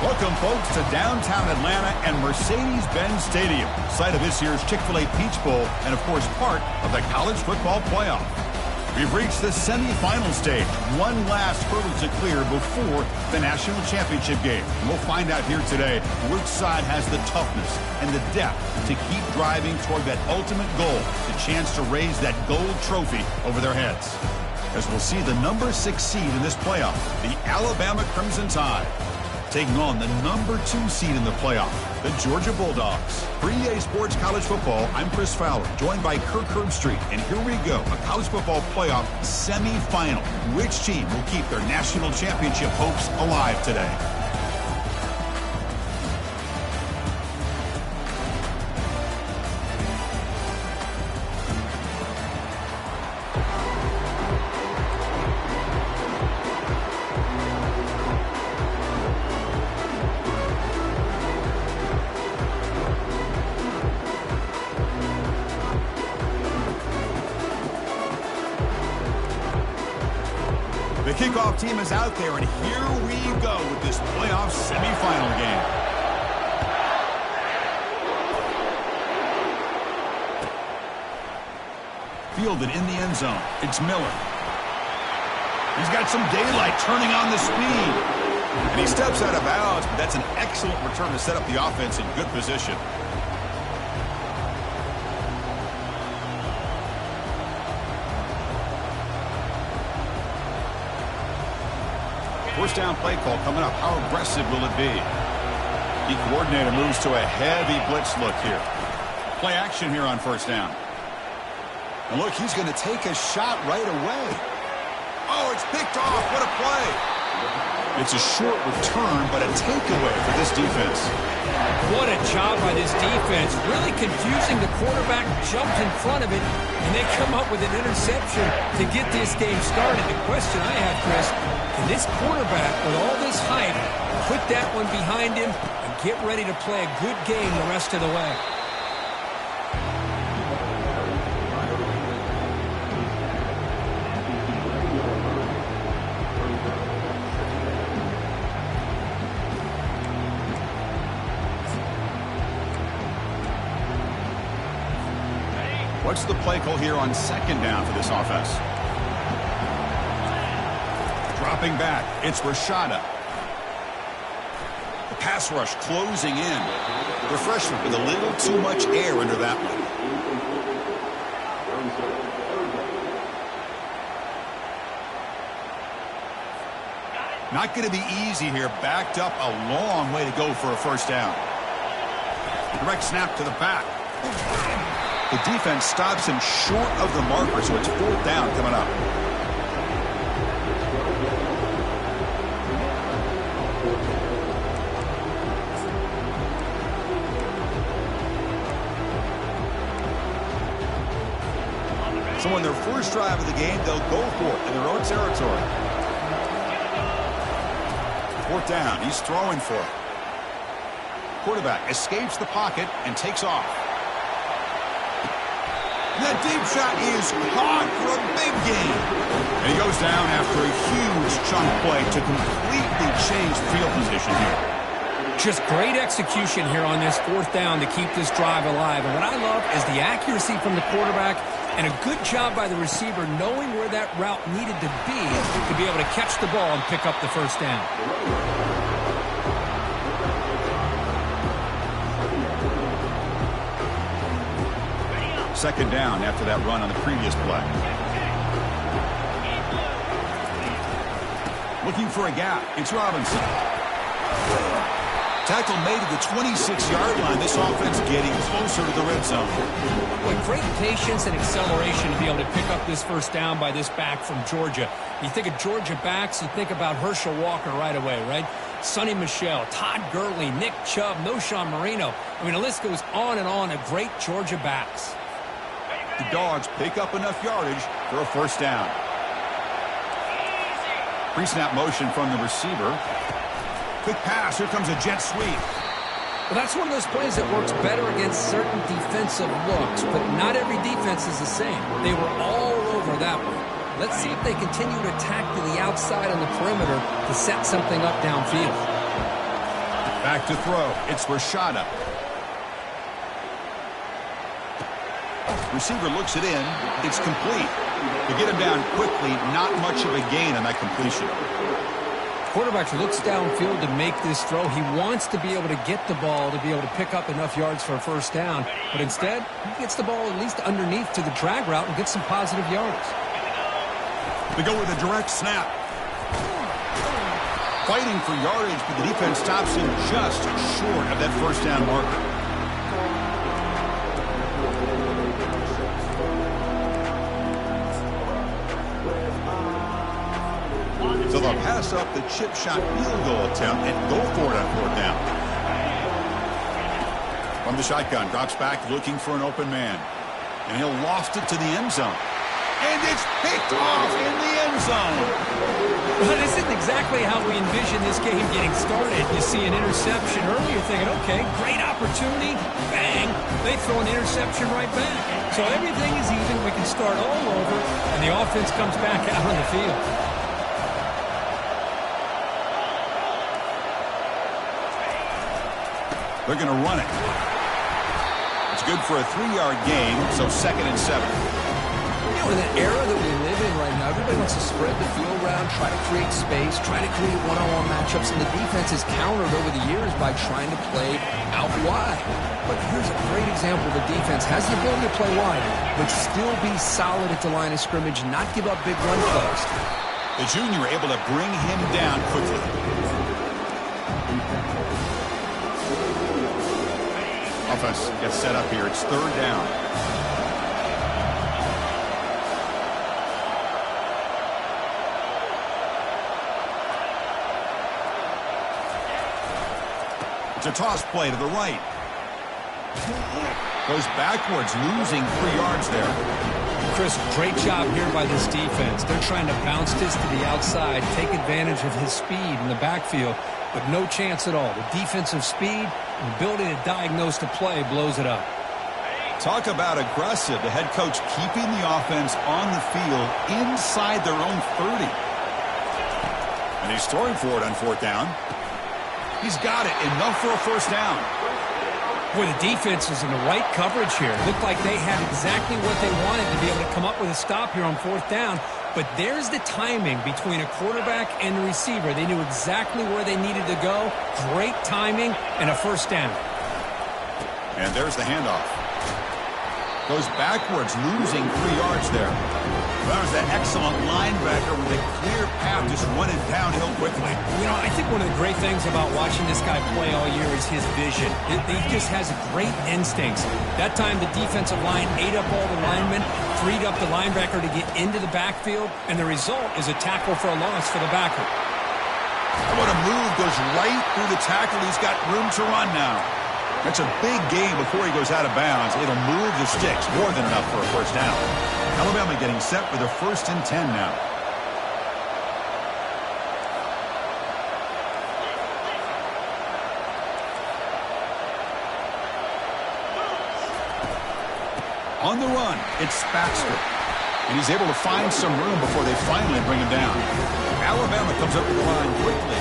Welcome, folks, to downtown Atlanta and Mercedes-Benz Stadium, site of this year's Chick-fil-A Peach Bowl and, of course, part of the college football playoff. We've reached the semifinal stage, one last hurdle to clear before the national championship game. And we'll find out here today which side has the toughness and the depth to keep driving toward that ultimate goal, the chance to raise that gold trophy over their heads. As we'll see the number 6 seed in this playoff, the Alabama Crimson Tide, taking on the number 2 seed in the playoff, the Georgia Bulldogs. For EA Sports College Football, I'm Chris Fowler, joined by Kirk Herbstreit. And here we go, a college football playoff semifinal. Which team will keep their national championship hopes alive today? The kickoff team is out there, and here we go with this playoff semifinal game. Fielded in the end zone. It's Miller. He's got some daylight, turning on the speed. And he steps out of bounds, but that's an excellent return to set up the offense in good position. First down play call coming up. How aggressive will it be? The coordinator moves to a heavy blitz look here. Play action here on first down. And look, he's going to take a shot right away. Oh, it's picked off. What a play. It's a short return, but a takeaway for this defense. What a job by this defense. Really confusing. The quarterback jumped in front of it, and they come up with an interception to get this game started. The question I have, Chris, can this quarterback, with all this hype, put that one behind him and get ready to play a good game the rest of the way? What's the play call here on second down for this offense? Dropping back, it's Rashada. The pass rush closing in. The freshman with a little too much air under that one. Not going to be easy here. Backed up a long way to go for a first down. Direct snap to the back. The defense stops him short of the marker, so it's fourth down coming up. So on their first drive of the game, they'll go for it in their own territory. Fourth down, he's throwing for it. Quarterback escapes the pocket and takes off. That deep shot is caught for a big gain. And he goes down after a huge chunk play to completely change field position here. Just great execution here on this fourth down to keep this drive alive. And what I love is the accuracy from the quarterback and a good job by the receiver knowing where that route needed to be able to catch the ball and pick up the first down. Second down after that run on the previous play. Looking for a gap. It's Robinson. Tackle made at the 26-yard line. This offense getting closer to the red zone. With great patience and acceleration to be able to pick up this first down by this back from Georgia. You think of Georgia backs, you think about Herschel Walker right away, right? Sonny Michel, Todd Gurley, Nick Chubb, Noshawn Marino. I mean, the list goes on and on of great Georgia backs. The Dogs pick up enough yardage for a first down. Pre-snap motion from the receiver. Quick pass. Here comes a jet sweep. Well, that's one of those plays that works better against certain defensive looks, but not every defense is the same. They were all over that one. Let's see if they continue to attack to the outside on the perimeter to set something up downfield. Back to throw. It's Rashada. Receiver looks it in. It's complete. To get him down quickly, not much of a gain on that completion. Quarterback looks downfield to make this throw. He wants to be able to get the ball to be able to pick up enough yards for a first down. But instead, he gets the ball at least underneath to the drag route and gets some positive yards. They go with a direct snap. Fighting for yardage, but the defense stops him just short of that first down marker. So they'll pass up the chip shot field goal attempt and go for it on fourth down. From the shotgun, drops back looking for an open man. And he'll loft it to the end zone. And it's picked off in the end zone. Well, this isn't exactly how we envision this game getting started. You see an interception early, you're thinking, okay, great opportunity. Bang. They throw an interception right back. So everything is even. We can start all over, and the offense comes back out on the field. They're going to run it. It's good for a 3-yard gain, so 2nd and 7. In an era that we live in right now, everybody wants to spread the field around, try to create space, try to create one-on-one matchups, and the defense has countered over the years by trying to play out wide. But here's a great example of a defense has the ability to play wide, but still be solid at the line of scrimmage, not give up big run plays. The junior able to bring him down quickly. Offense gets set up here. It's 3rd down. It's a toss play to the right. Goes backwards, losing 3 yards there. Chris, great job here by this defense. They're trying to bounce this to the outside, take advantage of his speed in the backfield, but no chance at all. The defensive speed and ability to diagnose the play blows it up. Talk about aggressive. The head coach keeping the offense on the field inside their own 30. And he's throwing for it on 4th down. He's got it. Enough for a first down. Boy, the defense is in the right coverage here. It looked like they had exactly what they wanted to be able to come up with a stop here on 4th down. But there's the timing between a quarterback and the receiver. They knew exactly where they needed to go. Great timing and a first down. And there's the handoff. Goes backwards, losing 3 yards there. That was that excellent linebacker with a clear path, just running downhill quickly. You know, I think one of the great things about watching this guy play all year is his vision. He just has great instincts. That time the defensive line ate up all the linemen, freed up the linebacker to get into the backfield, and the result is a tackle for a loss for the backer. What a move, goes right through the tackle. He's got room to run now. That's a big gain before he goes out of bounds. It'll move the sticks, more than enough for a first down. Alabama getting set for their 1st and 10 now. On the run, it's Baxter. And he's able to find some room before they finally bring him down. Alabama comes up to the line quickly.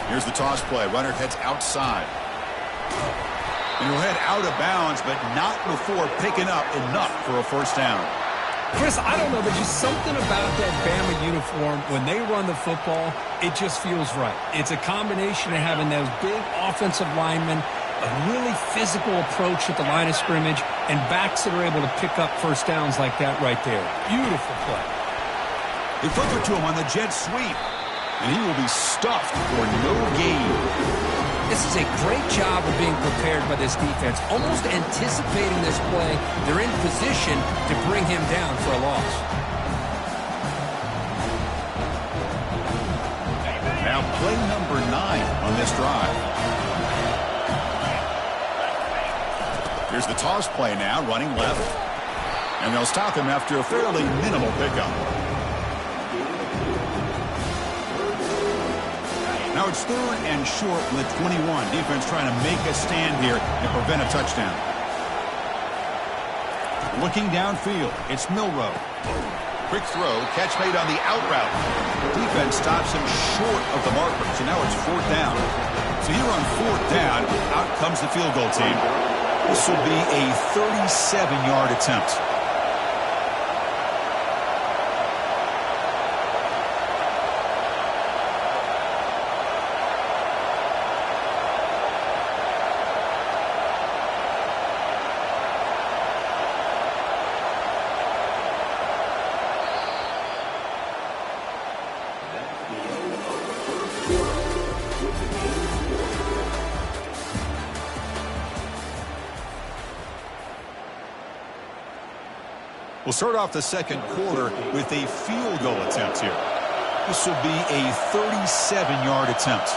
Here's the toss play. Runner heads outside. And he'll head out of bounds, but not before picking up enough for a first down. Chris, I don't know, but just something about that Bama uniform, when they run the football, it just feels right. It's a combination of having those big offensive linemen, a really physical approach at the line of scrimmage, and backs that are able to pick up first downs like that right there. Beautiful play. They flip it to him on the jet sweep, and he will be stuffed for no gain. This is a great job of being prepared by this defense, almost anticipating this play. They're in position to bring him down for a loss. Now play number 9 on this drive. Here's the toss play now, running left. And they'll stop him after a fairly minimal pickup. Now it's 3rd and short with 21. Defense trying to make a stand here and prevent a touchdown. Looking downfield, it's Milroe. Quick throw, catch made on the out route. Defense stops him short of the marker, so now it's 4th down. So here on 4th down, out comes the field goal team. This will be a 37-yard attempt. We'll start off the second quarter with a field goal attempt here. This will be a 37-yard attempt.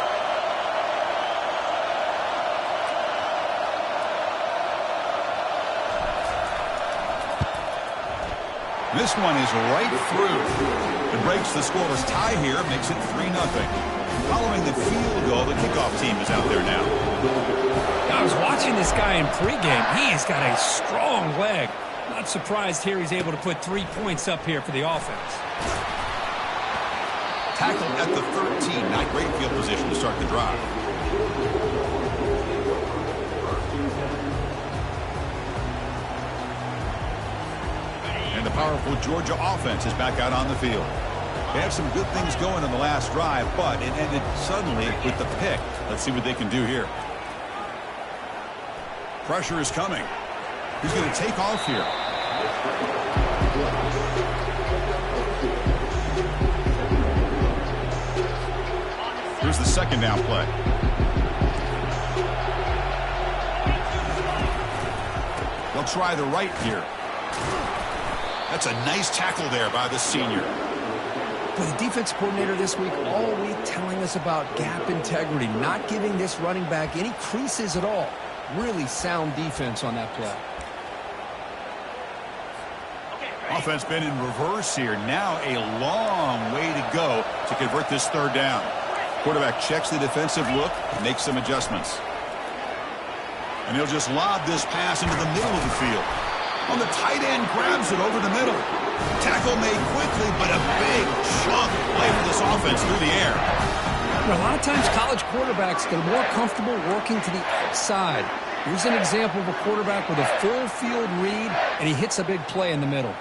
This one is right through. It breaks the scoreless tie here, makes it 3-0. Following the field goal, the kickoff team is out there now. I was watching this guy in pregame. He's got a strong leg. Not surprised here he's able to put 3 points up here for the offense. Tackled at the 13. Not great field position to start the drive. And the powerful Georgia offense is back out on the field. They had some good things going in the last drive, but it ended suddenly with the pick. Let's see what they can do here. Pressure is coming. He's going to take off here. Here's the second down play. They'll try the right here. That's a nice tackle there by the senior. But the defense coordinator this week all week telling us about gap integrity, not giving this running back any creases at all. Really sound defense on that play. Offense been in reverse here. Now a long way to go to convert this 3rd down. Quarterback checks the defensive look, makes some adjustments. And he'll just lob this pass into the middle of the field. On the tight end, grabs it over the middle. Tackle made quickly, but a big chunk play for this offense through the air. A lot of times college quarterbacks, they're more comfortable working to the outside. Here's an example of a quarterback with a full field read, and he hits a big play in the middle.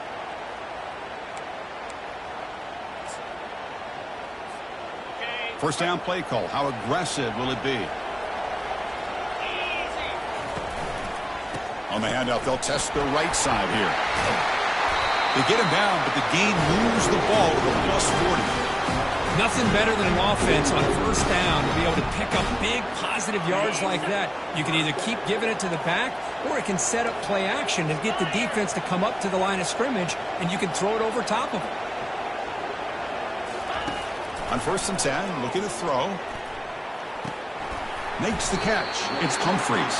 First down play call. How aggressive will it be? On the handoff, they'll test the right side here. They get him down, but the gain moves the ball to the +40. Nothing better than an offense on 1st down to be able to pick up big positive yards like that. You can either keep giving it to the back, or it can set up play action to get the defense to come up to the line of scrimmage, and you can throw it over top of them. On 1st and 10, looking to throw. Makes the catch. It's Humphreys.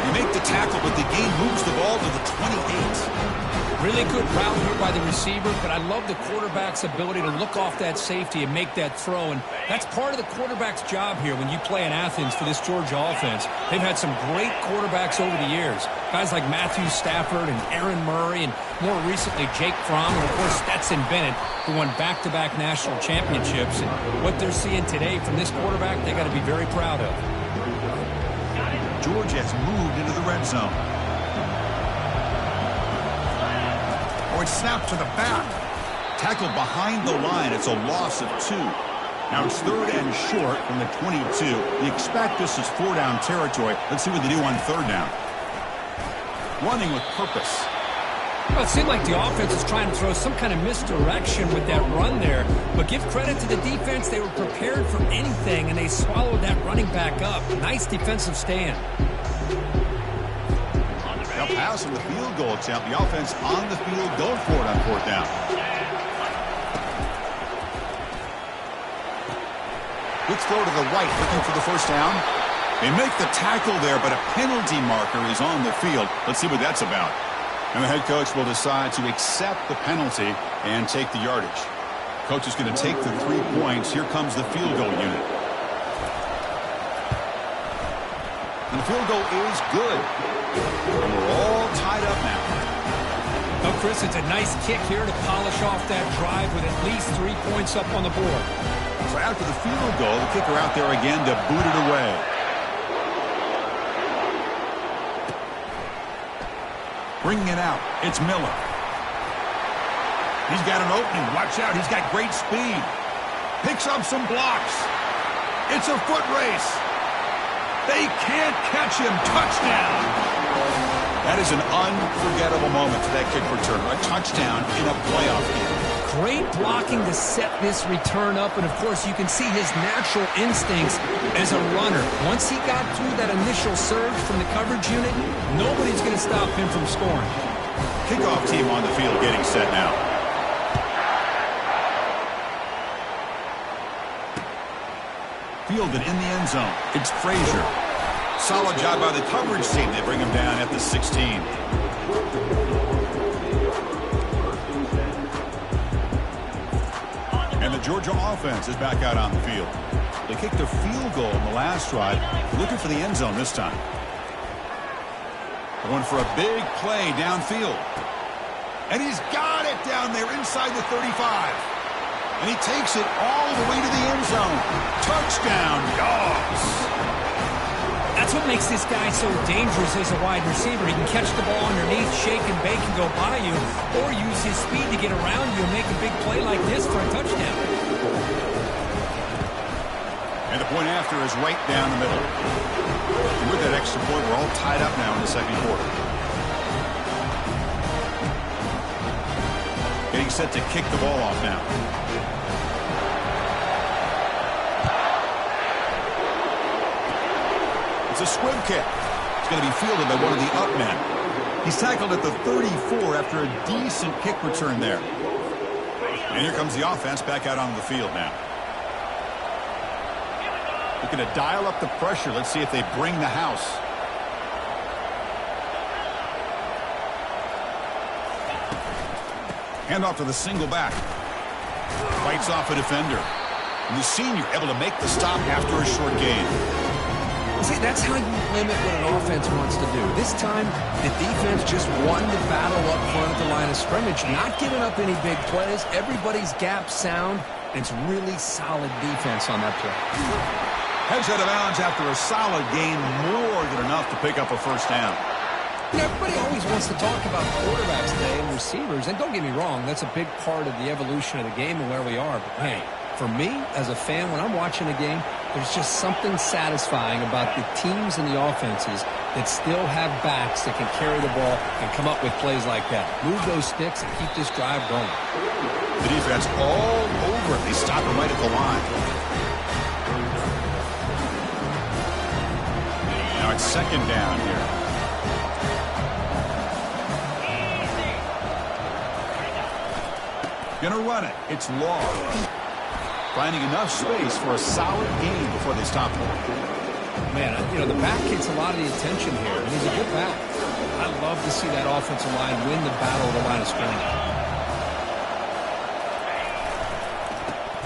They make the tackle, but the gain moves the ball to the 28. Really good route here by the receiver, but I love the quarterback's ability to look off that safety and make that throw. And that's part of the quarterback's job here when you play in Athens for this Georgia offense. They've had some great quarterbacks over the years. Guys like Matthew Stafford and Aaron Murray, and more recently Jake Fromm, and of course Stetson Bennett, who won back-to-back national championships. And what they're seeing today from this quarterback, they got to be very proud of. Georgia has moved into the red zone. Oh, it's snapped to the back. Tackled behind the line. It's a loss of 2. Now it's 3rd and short from the 22. You expect this is 4-down territory. Let's see what they do on 3rd down. Running with purpose. Well, it seemed like the offense is trying to throw some kind of misdirection with that run there. But give credit to the defense. They were prepared for anything, and they swallowed that running back up. Nice defensive stand. Now pass on the field goal attempt. The offense on the field going for it on 4th down. Quick throw to the right, looking for the 1st down. They make the tackle there, but a penalty marker is on the field. Let's see what that's about. And the head coach will decide to accept the penalty and take the yardage. Coach is going to take the 3 points. Here comes the field goal unit. And the field goal is good. And we're all tied up now. Well, Chris, it's a nice kick here to polish off that drive with at least 3 points up on the board. So after the field goal, the kicker out there again to boot it away. Bringing it out, it's Miller. He's got an opening. Watch out, he's got great speed. Picks up some blocks. It's a foot race. They can't catch him. Touchdown. That is an unforgettable moment for that kick return. A touchdown in a playoff game. Great blocking to set this return up, and of course you can see his natural instincts as a runner. Once he got through that initial surge from the coverage unit, nobody's going to stop him from scoring. Kickoff team on the field getting set now. Fielded in the end zone. It's Frazier. Solid job by the coverage team. They bring him down at the 16. And the Georgia offense is back out on the field. They kicked a field goal in the last drive. They're looking for the end zone this time. Going for a big play downfield. And he's got it down there inside the 35. And he takes it all the way to the end zone. Touchdown, Dogs. That's what makes this guy so dangerous as a wide receiver. He can catch the ball underneath, shake and bake and go by you, or use his speed to get around you and make a big play like this for a touchdown. And the point after is right down the middle. And with that extra point, we're all tied up now in the second quarter. Getting set to kick the ball off now. It's a squib kick. It's going to be fielded by one of the up men. He's tackled at the 34 after a decent kick return there. And here comes the offense back out onto the field now. Looking to dial up the pressure. Let's see if they bring the house. Handoff to the single back. Fights off a defender. And the senior able to make the stop after a short gain. See, that's how you limit what an offense wants to do. This time, the defense just won the battle up front at the line of scrimmage, not giving up any big plays. Everybody's gap sound, and it's really solid defense on that play. Heads out of bounds after a solid gain, more than enough to pick up a first down. You know, everybody always wants to talk about quarterbacks today and receivers, and don't get me wrong, that's a big part of the evolution of the game and where we are. But, hey, for me, as a fan, when I'm watching a game, there's just something satisfying about the teams and the offenses that still have backs that can carry the ball and come up with plays like that. Move those sticks and keep this drive going. The defense all over it. They stop him right at the line. Now it's second down here. Gonna run it. It's Law. Finding enough space for a solid gain before they stop him. Man, you know, the back gets a lot of the attention here, and he's a good back. I love to see that offensive line win the battle at the line of scrimmage.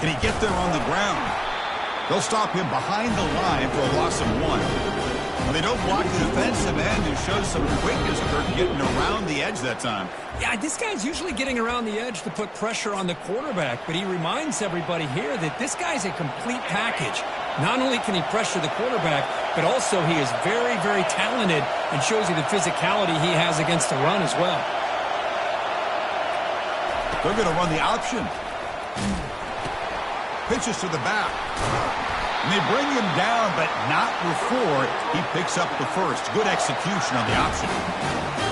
Can he get there on the ground? They'll stop him behind the line for a loss of 1. Well, they don't block the defensive end, who shows some quickness, Kirk, getting around the edge that time. Yeah, this guy's usually getting around the edge to put pressure on the quarterback, but he reminds everybody here that this guy's a complete package. Not only can he pressure the quarterback, but also he is very, very talented and shows you the physicality he has against the run as well. They're going to run the option. Pitches to the back. And they bring him down, but not before he picks up the first. Good execution on the option.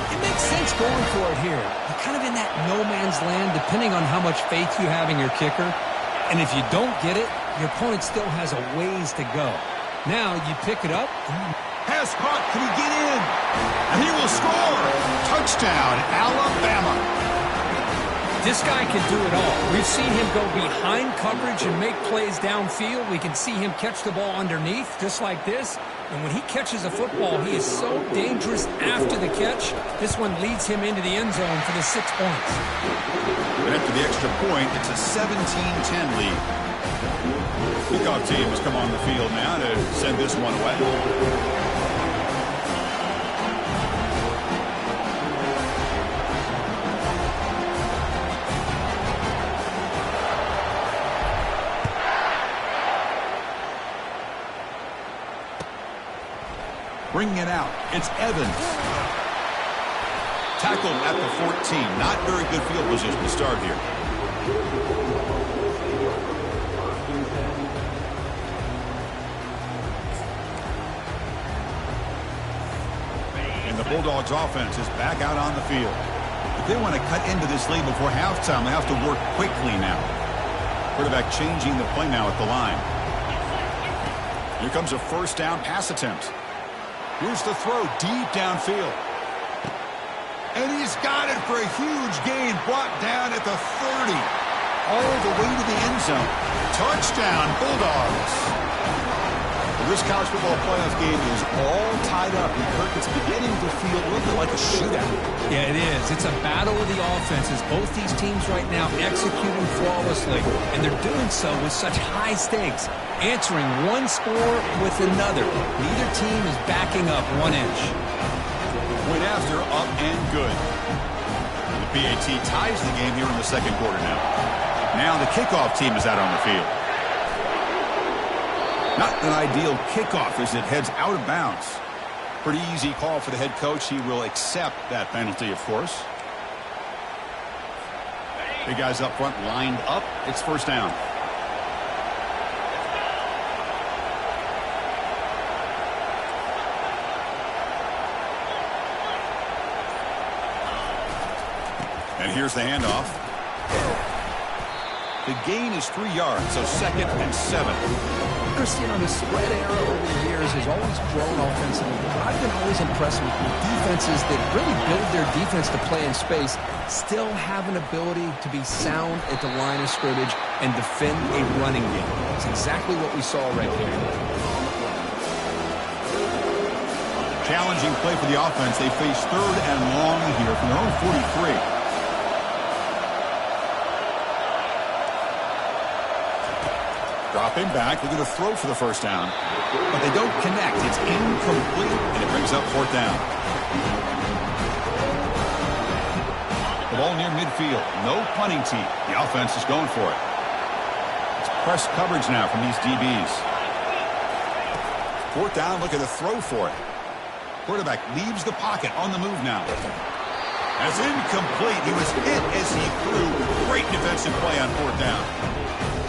It makes sense going for it here. You're kind of in that no man's land, depending on how much faith you have in your kicker. And if you don't get it, your opponent still has a ways to go. Now you pick it up. Pass caught. Can he get in? And he will score. Touchdown, Alabama. This guy can do it all. We've seen him go behind coverage and make plays downfield. We can see him catch the ball underneath, just like this. And when he catches a football, he is so dangerous after the catch. This one leads him into the end zone for the 6 points. And after the extra point, it's a 17-10 lead. Kickoff team has come on the field now to send this one away. Bringing it out, it's Evans. Tackled at the 14. Not very good field position to start here. And the Bulldogs offense is back out on the field. If they want to cut into this lead before halftime, they have to work quickly now. Quarterback changing the play now at the line. Here comes a first down pass attempt. Here's the throw deep downfield. And he's got it for a huge gain, brought down at the 30. All the way to the end zone. Touchdown, Bulldogs. Well, this college football playoff game is all tied up. And Kirk, it's beginning to feel a little bit like a shootout. Yeah, it is. It's a battle of the offenses. Both these teams right now executing flawlessly, and they're doing so with such high stakes, answering one score with another. Neither team is backing up 1 inch. Point after, up and good. The PAT ties the game here in the second quarter now. Now the kickoff team is out on the field. Not an ideal kickoff as it heads out of bounds. Pretty easy call for the head coach. He will accept that penalty, of course. Big guys up front lined up. It's first down. And here's the handoff. The gain is 3 yards, so 2nd and 7. Cristiano, the spread era over the years has always grown offensively. I've been always impressed with defenses that really build their defense to play in space, still have an ability to be sound at the line of scrimmage and defend a running game. It's exactly what we saw right here. Challenging play for the offense. They face 3rd and long here from their own 43. Dropping back, they're going to throw for the first down. But they don't connect. It's incomplete, and it brings up 4th down. The ball near midfield. No punting team. The offense is going for it. It's press coverage now from these DBs. 4th down, looking to throw for it. Quarterback leaves the pocket on the move now. That's incomplete. He was hit as he threw. Great defensive play on 4th down.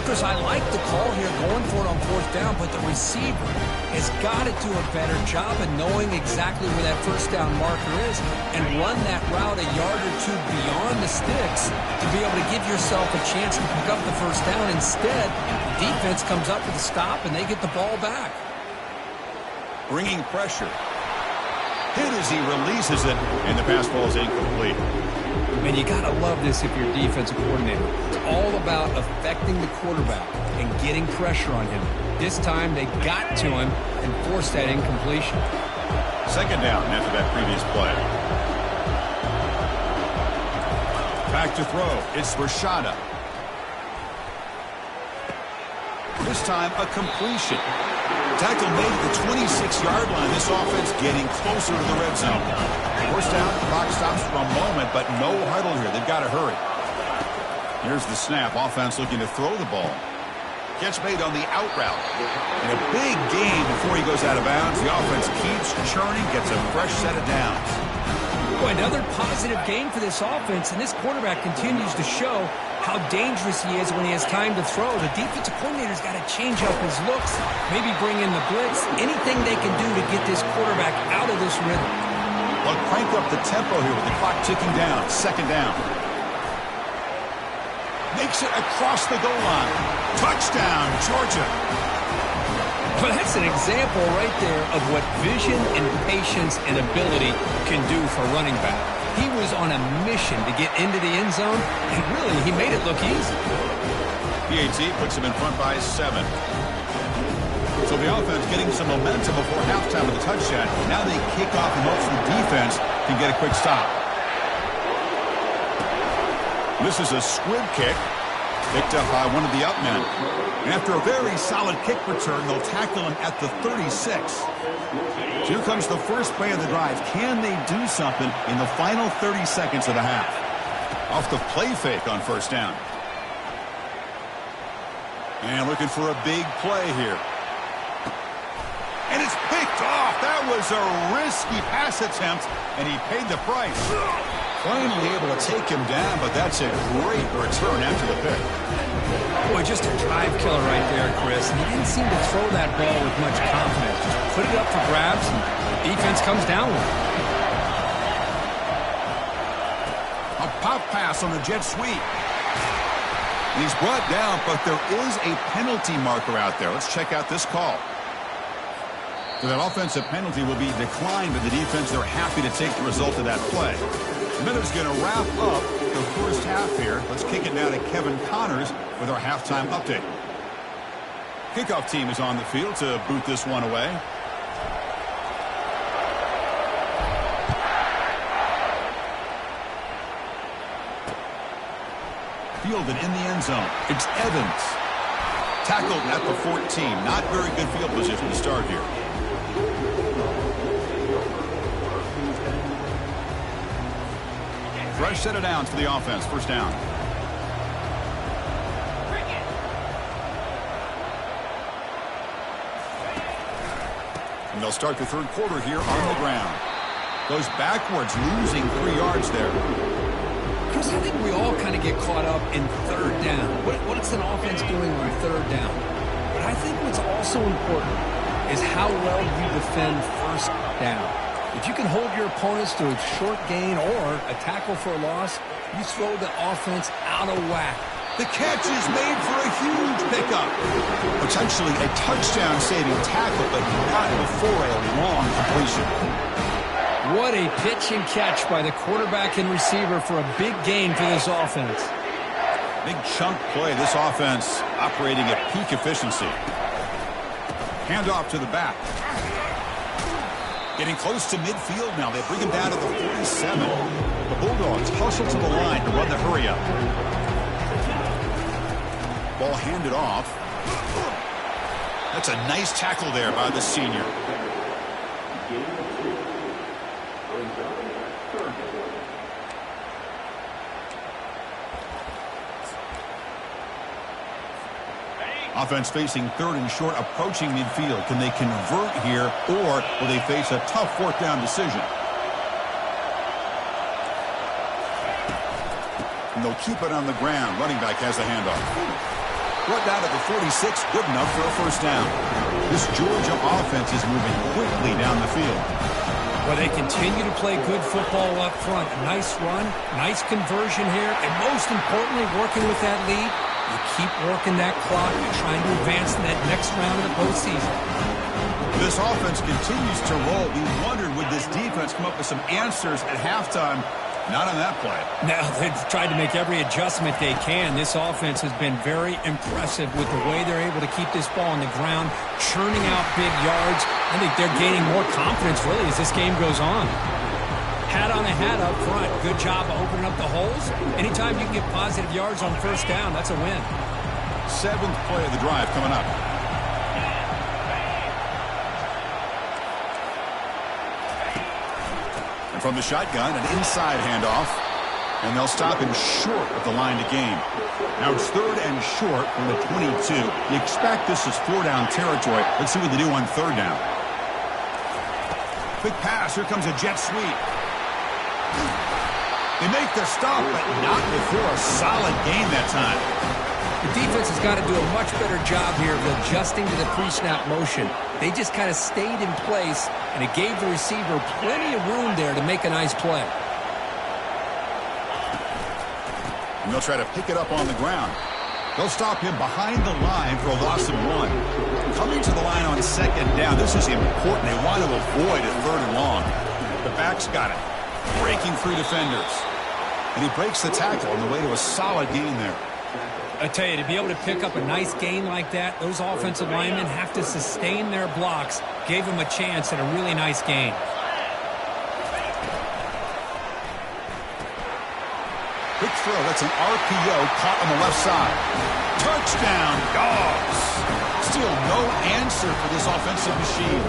Chris, I like the call here going for it on 4th down, but the receiver has got to do a better job of knowing exactly where that first down marker is and run that route a yard or two beyond the sticks to be able to give yourself a chance to pick up the first down. Instead, the defense comes up with a stop and they get the ball back. Bringing pressure. Hit as he releases it, and the pass ball is incomplete. And you got to love this if you're a defensive coordinator. It's all about affecting the quarterback and getting pressure on him. This time they got to him and forced that incompletion. 2nd down after that previous play. Back to throw. It's Rashada. This time a completion. Tackle made at the 26-yard line. This offense getting closer to the red zone. First down, clock stops for a moment, but no huddle here. They've got to hurry. Here's the snap. Offense looking to throw the ball. Catch made on the out route. And a big gain before he goes out of bounds. The offense keeps churning, gets a fresh set of downs. Boy, another positive game for this offense, and this quarterback continues to show how dangerous he is when he has time to throw. The defensive coordinator's got to change up his looks, maybe bring in the blitz, anything they can do to get this quarterback out of this rhythm. Well, crank up the tempo here with the clock ticking down. 2nd down. Makes it across the goal line. Touchdown, Georgia. Well, that's an example right there of what vision and patience and ability can do for a running back. He was on a mission to get into the end zone, and really, he made it look easy. PAT puts him in front by 7. So the offense getting some momentum before halftime with a touchdown. Now they kick off and hopes the defense can get a quick stop. This is a squib kick. Picked up by one of the up men. And after a very solid kick return, they'll tackle him at the 36. So here comes the first play of the drive. Can they do something in the final 30 seconds of the half? Off the play fake on first down. And looking for a big play here. And it's picked off. That was a risky pass attempt, and he paid the price. Finally able to take him down, but that's a great return after the pick. Boy, just a drive killer right there, Chris. And he didn't seem to throw that ball with much confidence. Just put it up for grabs, and the defense comes down with it. A pop pass on the jet sweep. He's brought down, but there is a penalty marker out there. Let's check out this call. So that offensive penalty will be declined by the defense. They're happy to take the result of that play. Miller's going to wrap up the first half here. Let's kick it now to Kevin Connors with our halftime update. Kickoff team is on the field to boot this one away. Fielded in the end zone. It's Evans. Tackled at the 14. Not very good field position to start here. Fresh set of downs for the offense. First down. And they'll start the third quarter here on the ground. Goes backwards, losing 3 yards there. Chris, I think we all kind of get caught up in third down. What's an offense doing on third down? But I think what's also important is how well you defend first down. If you can hold your opponents to a short gain or a tackle for a loss, you throw the offense out of whack. The catch is made for a huge pickup. Potentially a touchdown-saving tackle, but not before a long completion. What a pitch and catch by the quarterback and receiver for a big gain for this offense. Big chunk play. This offense operating at peak efficiency. Handoff to the back. Getting close to midfield now. They bring him down to the 47. The Bulldogs hustle to the line to run the hurry up. Ball handed off. That's a nice tackle there by the senior. Offense facing third and short, approaching midfield. Can they convert here, or will they face a tough fourth down decision? And they'll keep it on the ground. Running back has the handoff. Brought down to the 46, good enough for a first down. This Georgia offense is moving quickly down the field. Well, they continue to play good football up front. A nice run, nice conversion here, and most importantly, working with that lead. You keep working that clock. You're trying to advance in that next round of the postseason. This offense continues to roll. We wondered, would this defense come up with some answers at halftime? Not on that play. Now, they've tried to make every adjustment they can. This offense has been very impressive with the way they're able to keep this ball on the ground, churning out big yards. I think they're gaining more confidence, really, as this game goes on. Hat on a hat up front. Good job of opening up the holes. Anytime you can get positive yards on first down, that's a win. 7th play of the drive coming up. And from the shotgun, an inside handoff. And they'll stop him short of the line to gain. Now it's third and short from the 22. You expect this is 4-down territory. Let's see what they do on third down. Quick pass. Here comes a jet sweep. They make the stop, but not before a solid gain that time. The defense has got to do a much better job here of adjusting to the pre-snap motion. They just kind of stayed in place, and it gave the receiver plenty of room there to make a nice play. And they'll try to pick it up on the ground. They'll stop him behind the line for a loss of 1. Coming to the line on second down, this is important. They want to avoid a third and long. The back's got it. Breaking through defenders. And he breaks the tackle on the way to a solid gain there. I tell you, to be able to pick up a nice gain like that, those offensive linemen have to sustain their blocks. Gave him a chance at a really nice gain. Quick throw. That's an RPO caught on the left side. Touchdown, Dogs. Still no answer for this offensive machine.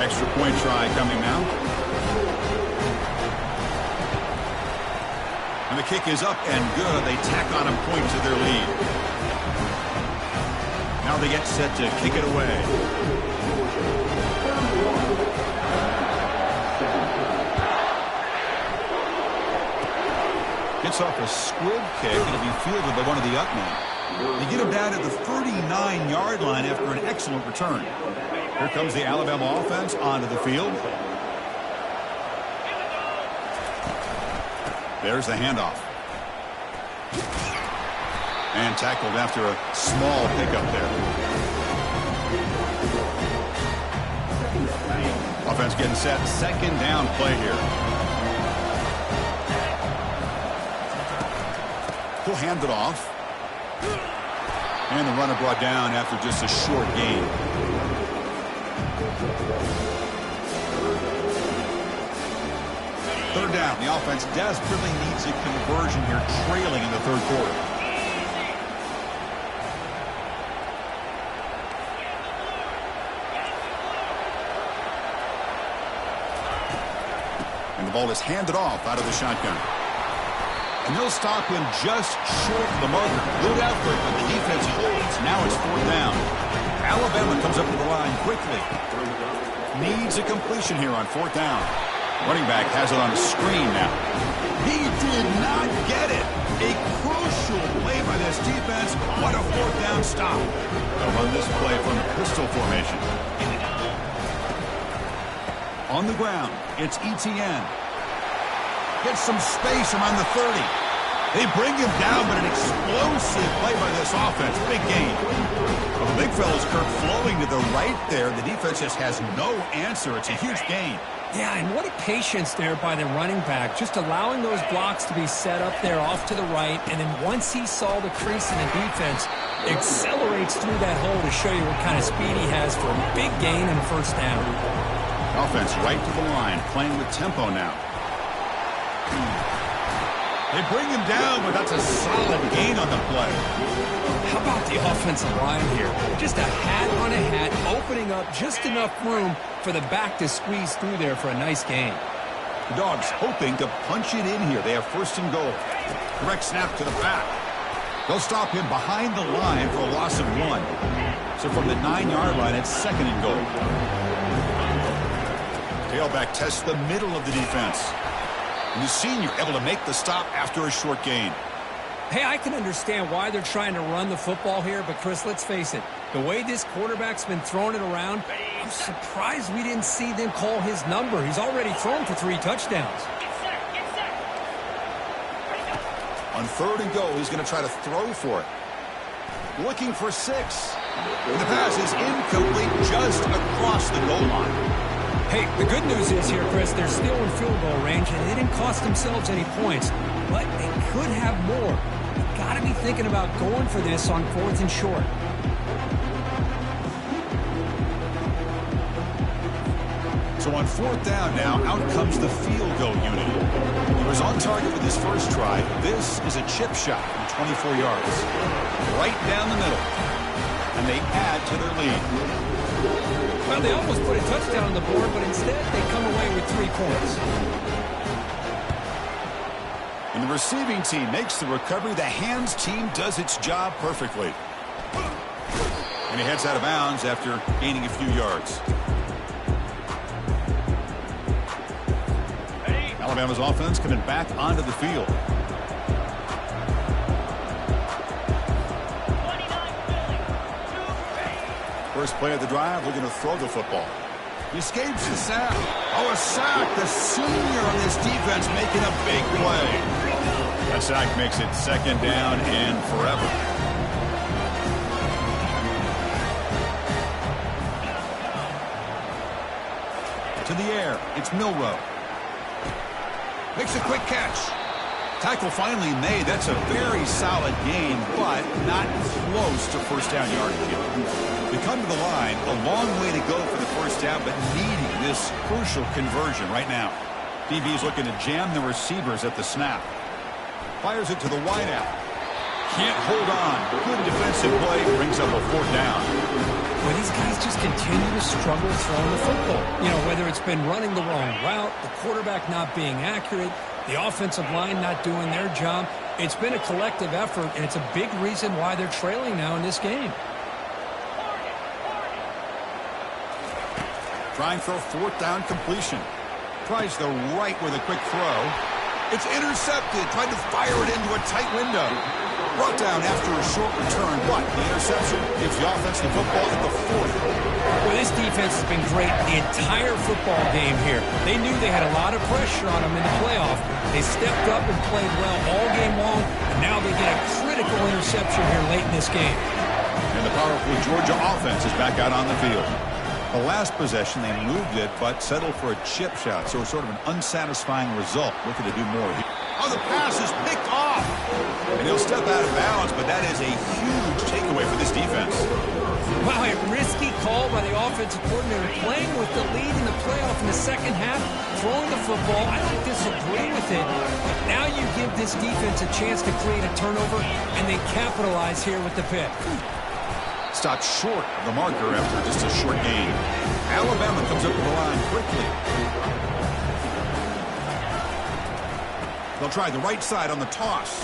Extra point try coming now. And the kick is up and good. They tack on a point to their lead. Now they get set to kick it away. Gets off a squib kick. It'll be fielded by one of the up men. They get him down at the 39-yard line after an excellent return. Here comes the Alabama offense onto the field. There's the handoff. And tackled after a small pickup there. Offense getting set. Second down play here. He'll hand it off. And the runner brought down after just a short gain. Third down. The offense desperately needs a conversion here, trailing in the third quarter. And the ball is handed off out of the shotgun. And they'll stop him just short of the marker. Good effort, but the defense holds. Now it's fourth down. Alabama comes up to the line quickly. Needs a completion here on fourth down. Running back has it on a screen now. He did not get it. A crucial play by this defense. What a fourth down stop. They'll run this play from pistol formation. On the ground, it's Etienne. Gets some space around the 30. They bring him down, but an explosive play by this offense. Big gain. Well, the big fella's Kirk flowing to the right there. The defense just has no answer. It's a huge gain. Yeah, and what a patience there by the running back. Just allowing those blocks to be set up there off to the right. And then once he saw the crease in the defense, accelerates through that hole to show you what kind of speed he has for a big gain and first down. Offense right to the line, playing with tempo now. They bring him down, but that's a solid gain on the play. How about the offensive line here? Just a hat on a hat, opening up just enough room for the back to squeeze through there for a nice gain. The Dogs hoping to punch it in here. They have first and goal. Correct snap to the back. They'll stop him behind the line for a loss of 1. So from the 9-yard line, it's second and goal. Tailback tests the middle of the defense. And the senior able to make the stop after a short gain. Hey, I can understand why they're trying to run the football here, but Chris, let's face it, the way this quarterback's been throwing it around, I'm surprised we didn't see them call his number. He's already thrown for 3 touchdowns. On third and goal, he's going to try to throw for it. Looking for 6. And the pass is incomplete just across the goal line. Hey, the good news is here, Chris, they're still in field goal range, and they didn't cost themselves any points, but they could have more. You've got to be thinking about going for this on fourth and short. So on fourth down now, out comes the field goal unit. He was on target with his first try. This is a chip shot from 24 yards. Right down the middle. And they add to their lead. Well, they almost put a touchdown on the board, but instead they come away with 3 points. And the receiving team makes the recovery. The hands team does its job perfectly. And he heads out of bounds after gaining a few yards. Alabama's offense coming back onto the field. First play of the drive, looking to throw the football. He escapes the sack. Oh, a sack. The senior on this defense making a big play. That sack makes it second down and forever. To the air, it's Milroe. Makes a quick catch. Tackle finally made. That's a very solid gain, but not close to first down yardage. They come to the line, a long way to go for the first down, but needing this crucial conversion right now. DB's looking to jam the receivers at the snap. Fires it to the wideout. Can't hold on. Good defensive play, brings up a fourth down. Well, these guys just continue to struggle throwing the football. You know, whether it's been running the wrong route, the quarterback not being accurate, the offensive line not doing their job. It's been a collective effort, and it's a big reason why they're trailing now in this game. Trying for a fourth down completion. Tries the right with a quick throw. It's intercepted, trying to fire it into a tight window. Brought down after a short return, but the interception gives the offense the football at the 40. Well, this defense has been great the entire football game here. They knew they had a lot of pressure on them in the playoff. They stepped up and played well all game long, and now they get a critical interception here late in this game. And the powerful Georgia offense is back out on the field. The last possession, they moved it, but settled for a chip shot, so it's sort of an unsatisfying result. Looking to do more here. Oh, the pass is picked off. And he'll step out of bounds, but that is a huge takeaway for this defense. Wow, a risky call by the offensive coordinator, playing with the lead in the playoff in the second half, throwing the football. I don't disagree with it, but now you give this defense a chance to create a turnover, and they capitalize here with the pick. Stopped short of the marker after just a short gain. Alabama comes up to the line quickly. They'll try the right side on the toss.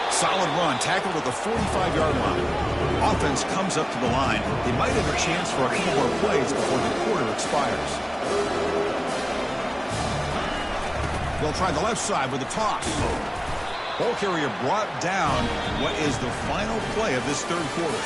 Solid run, tackled at the 45-yard line. Offense comes up to the line. They might have a chance for a couple more plays before the quarter expires. They'll try the left side with a toss. Ball carrier brought down. What is the final play of this third quarter?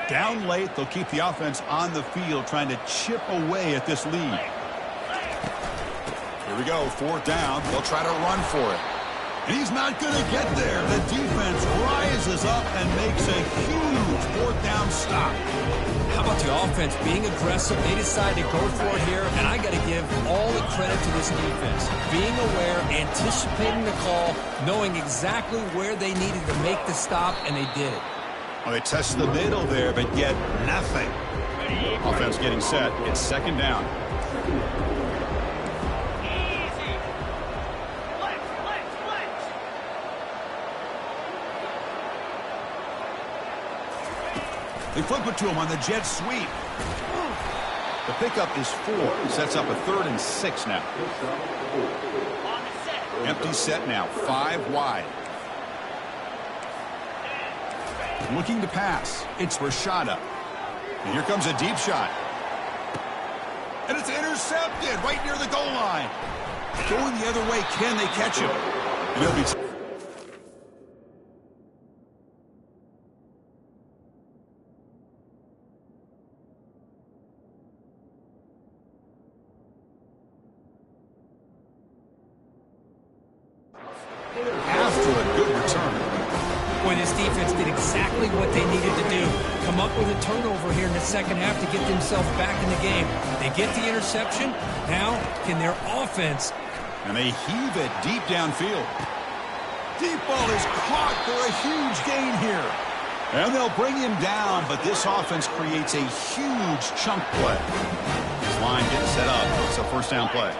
Down late, they'll keep the offense on the field, trying to chip away at this lead. Here we go, fourth down. They'll try to run for it. And he's not going to get there. The defense rises up and makes a huge fourth down stop. How about the offense being aggressive? They decide to go for it here, and I got to give all the credit to this defense. Being aware, anticipating the call, knowing exactly where they needed to make the stop, and they did it. Well, they test the middle there, but yet nothing. Offense getting set. It's second down. They flip it to him on the jet sweep. The pickup is 4. Sets up a 3rd and 6 now. Empty set now. 5 wide. Looking to pass. It's Rashada. And here comes a deep shot. And it's intercepted right near the goal line. Going the other way. Can they catch him? And he'll be... After a good return. Boy, this defense did exactly what they needed to do. Come up with a turnover here in the second half to get themselves back in the game. They get the interception. Now, can their offense... And they heave it deep downfield. Deep ball is caught for a huge gain here. And they'll bring him down, but this offense creates a huge chunk play. This line getting set up. It's a first down play.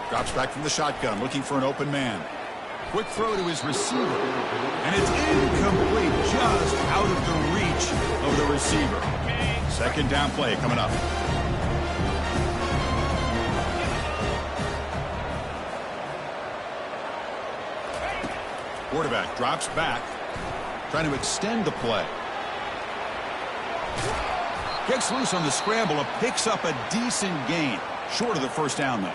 Drops back from the shotgun, looking for an open man. Quick throw to his receiver. And it's incomplete, just out of the reach of the receiver. Second down play coming up. Quarterback drops back, trying to extend the play. Gets loose on the scramble and picks up a decent gain. Short of the first down, though.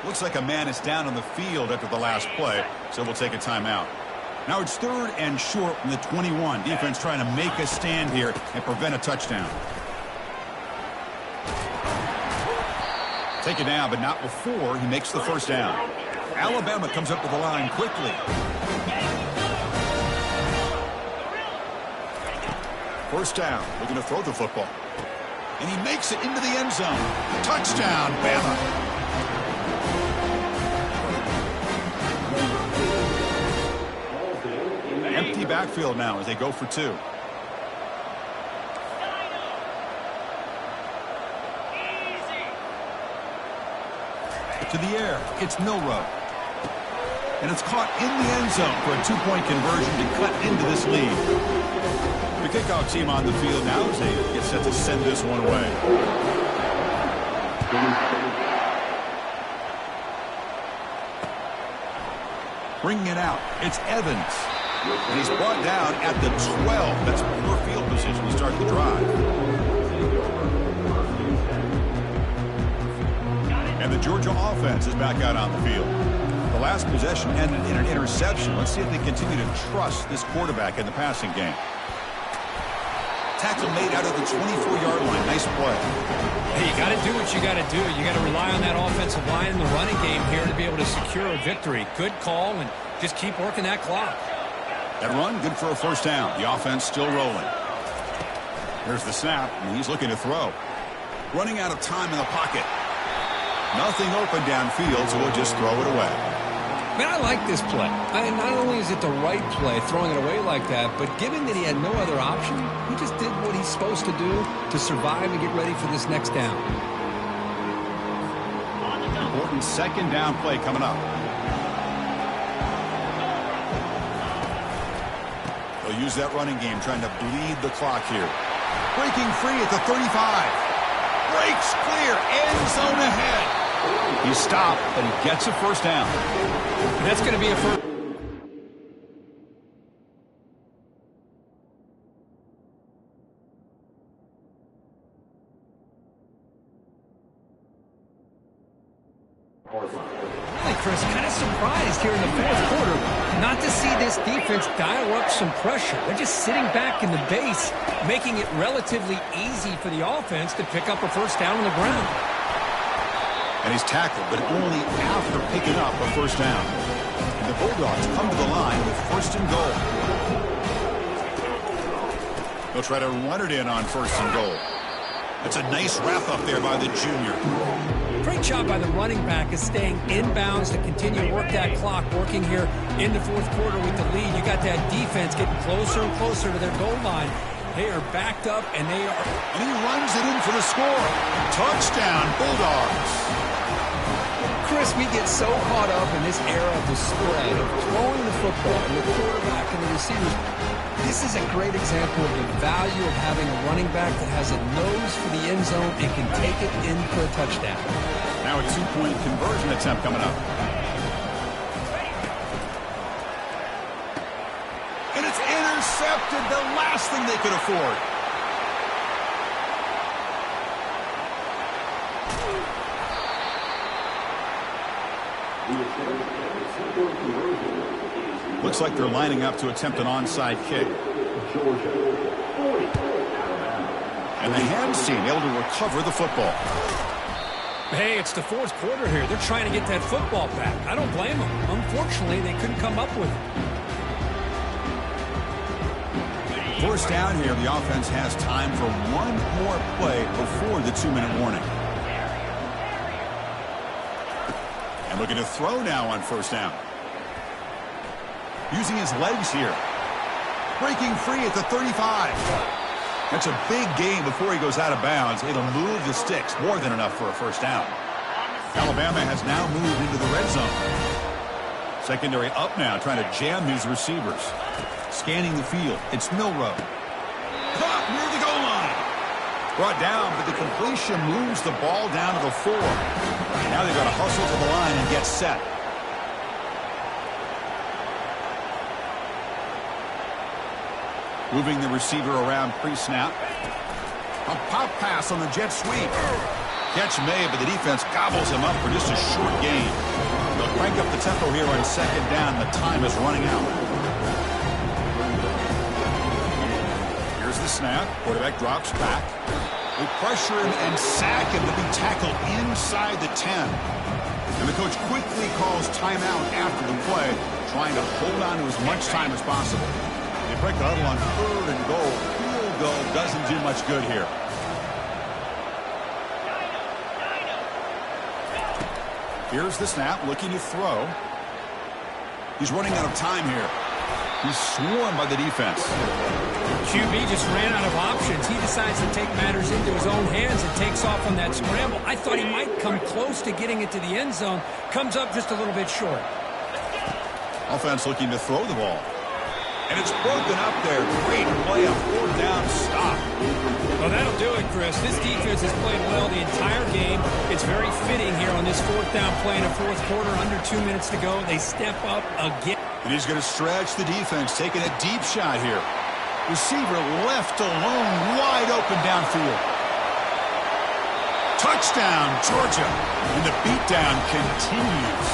Looks like a man is down on the field after the last play, so we'll take a timeout. Now it's 3rd and short from the 21. Defense trying to make a stand here and prevent a touchdown. Take it down, but not before he makes the first down. Alabama comes up to the line quickly. First down, looking to throw the football. And he makes it into the end zone. Touchdown, Bama. Empty backfield now as they go for 2. To the air, it's Milrow. And it's caught in the end zone for a two-point conversion to cut into this lead. The kickoff team on the field now as they get set to send this one away. Bringing it out, it's Evans. And he's brought down at the 12. That's poor field position to start the drive. And the Georgia offense is back out on the field. The last possession ended in an interception. Let's see if they continue to trust this quarterback in the passing game. Tackle made out of the 24-yard line. Nice play. Hey, you got to do what you got to do. You got to rely on that offensive line in the running game here to be able to secure a victory. Good call, and just keep working that clock. That run, good for a first down. The offense still rolling. Here's the snap, and he's looking to throw. Running out of time in the pocket. Nothing open downfield, so we'll just throw it away. Man, I like this play. Not only is it the right play, throwing it away like that, but given that he had no other option, he just did what he's supposed to do to survive and get ready for this next down. Important second down play coming up. They'll use that running game, trying to bleed the clock here. Breaking free at the 35. Breaks clear, end zone ahead. He stopped, but he gets a first down. And that's going to be a first. Hey, Chris, kind of surprised here in the fourth quarter not to see this defense dial up some pressure. They're just sitting back in the base, making it relatively easy for the offense to pick up a first down on the ground. And he's tackled, but only after picking up a first down. And the Bulldogs come to the line with first and goal. They'll try to run it in on first and goal. That's a nice wrap up there by the junior. Great job by the running back is staying inbounds to continue to work that clock, working here in the fourth quarter with the lead. You got that defense getting closer and closer to their goal line. They are backed up, and they are... And he runs it in for the score. Touchdown, Bulldogs. Chris, we get so caught up in this era of the spread, of throwing the football, and the quarterback and the receivers. This is a great example of the value of having a running back that has a nose for the end zone and can take it in for a touchdown. Now a two-point conversion attempt coming up. And it's intercepted, the last thing they could afford. Looks like they're lining up to attempt an onside kick. And the hands team able to recover the football. Hey, it's the fourth quarter here. They're trying to get that football back. I don't blame them. Unfortunately, they couldn't come up with it. First down here, the offense has time for one more play before the 2-minute warning. And looking to throw now on first down. Using his legs here. Breaking free at the 35. That's a big gain before he goes out of bounds. It'll move the sticks, more than enough for a first down. Alabama has now moved into the red zone. Secondary up now, trying to jam these receivers. Scanning the field. It's Milrow. Caught near the goal line. Brought down, but the completion moves the ball down to the 4. Now they've got to hustle to the line and get set. Moving the receiver around pre-snap. A pop pass on the jet sweep. Catch made, but the defense gobbles him up for just a short gain. They'll crank up the tempo here on second down. The time is running out. Here's the snap. Quarterback drops back. They pressure him and sack him to be tackled inside the 10. And the coach quickly calls timeout after the play, trying to hold on to as much time as possible. They break the huddle on third and goal. Field goal doesn't do much good here. Here's the snap, looking to throw. He's running out of time here. He's swarmed by the defense. QB just ran out of options. He decides to take matters into his own hands and takes off on that scramble. I thought he might come close to getting it to the end zone. Comes up just a little bit short. Offense looking to throw the ball. And it's broken up there. Great play, a fourth down stop. Well, that'll do it, Chris. This defense has played well the entire game. It's very fitting here on this fourth down play in the fourth quarter. Under 2 minutes to go. They step up again. And he's going to stretch the defense, taking a deep shot here. Receiver left alone, wide open downfield. Touchdown, Georgia. And the beatdown continues.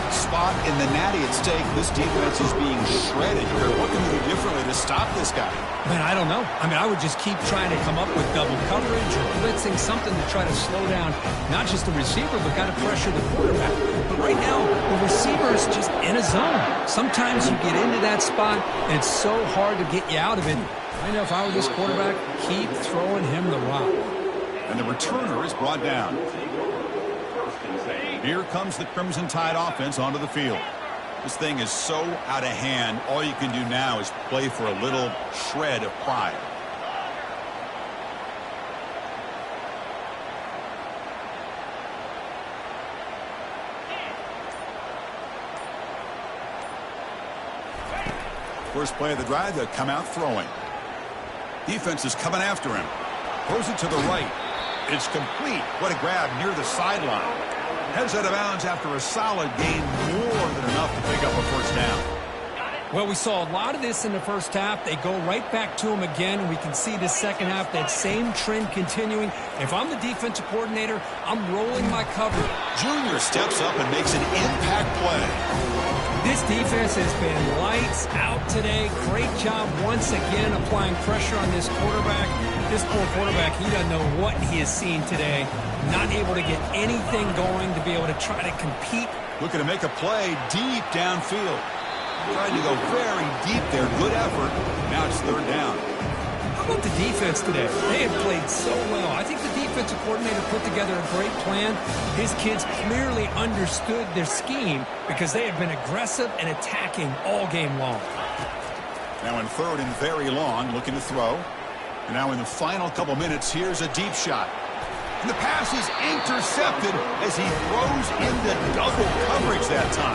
Spot in the natty at stake. This defense is being shredded here. What can they do differently to stop this guy? Man, I don't know. I mean, I would just keep trying to come up with double coverage or blitzing, something to try to slow down not just the receiver, but got to pressure the quarterback. But right now, the receiver is just in a zone. Sometimes you get into that spot, and it's so hard to get you out of it. I know if I were this quarterback, keep throwing him the rock. And the returner is brought down. Here comes the Crimson Tide offense onto the field. This thing is so out of hand, all you can do now is play for a little shred of pride. First play of the drive, they'll come out throwing. Defense is coming after him. Throws it to the right. It's complete. What a grab near the sideline. Heads out of bounds after a solid gain, more than enough to pick up a first down. Well, we saw a lot of this in the first half. They go right back to him again, and we can see the second half, that same trend continuing. If I'm the defensive coordinator, I'm rolling my coverage. Junior steps up and makes an impact play. This defense has been lights out today. Great job once again applying pressure on this quarterback. This poor quarterback, he doesn't know what he has seen today. Not able to get anything going to be able to try to compete. Looking to make a play deep downfield. Trying to go very deep there. Good effort. Now it's third down. How about the defense today? They have played so well. I think the defensive coordinator put together a great plan. His kids clearly understood their scheme because they have been aggressive and attacking all game long. Now in third and very long, looking to throw. And now in the final couple minutes, here's a deep shot. And the pass is intercepted as he throws into double coverage that time.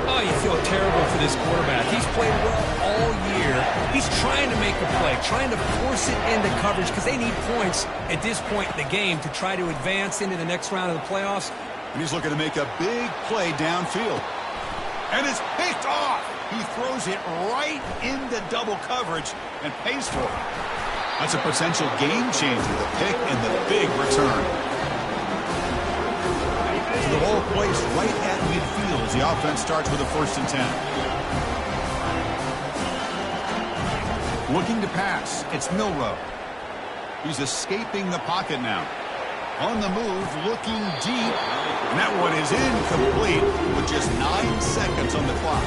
Oh, you feel terrible for this quarterback. He's played well all year. He's trying to make a play, trying to force it into coverage because they need points at this point in the game to try to advance into the next round of the playoffs. And he's looking to make a big play downfield. And it's picked off. He throws it right into double coverage and pays for it. That's a potential game changer, the pick and the big return. So the ball placed right at midfield as the offense starts with a 1st and 10. Looking to pass, it's Milroe. He's escaping the pocket now. On the move, looking deep. And that one is incomplete with just 9 seconds on the clock.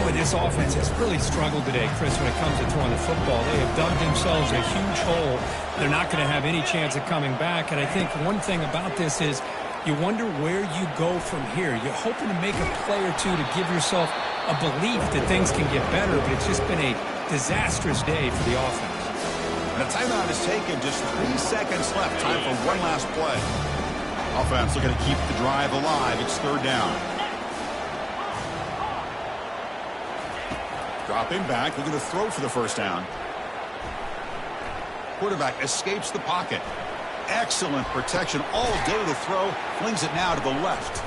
Boy, this offense has really struggled today, Chris, when it comes to throwing the football. They have dug themselves a huge hole. They're not going to have any chance of coming back. And I think one thing about this is you wonder where you go from here. You're hoping to make a play or two to give yourself a belief that things can get better, but it's just been a disastrous day for the offense. And a timeout is taken. Just 3 seconds left. Time for one last play. Offense looking to keep the drive alive. It's third down. Dropping back, looking to throw for the first down. Quarterback escapes the pocket. Excellent protection all day to throw. Flings it now to the left.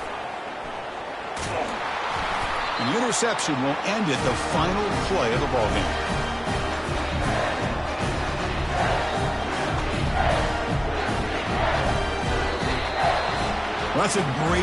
And the interception will end it, the final play of the ballgame. Well, that's a great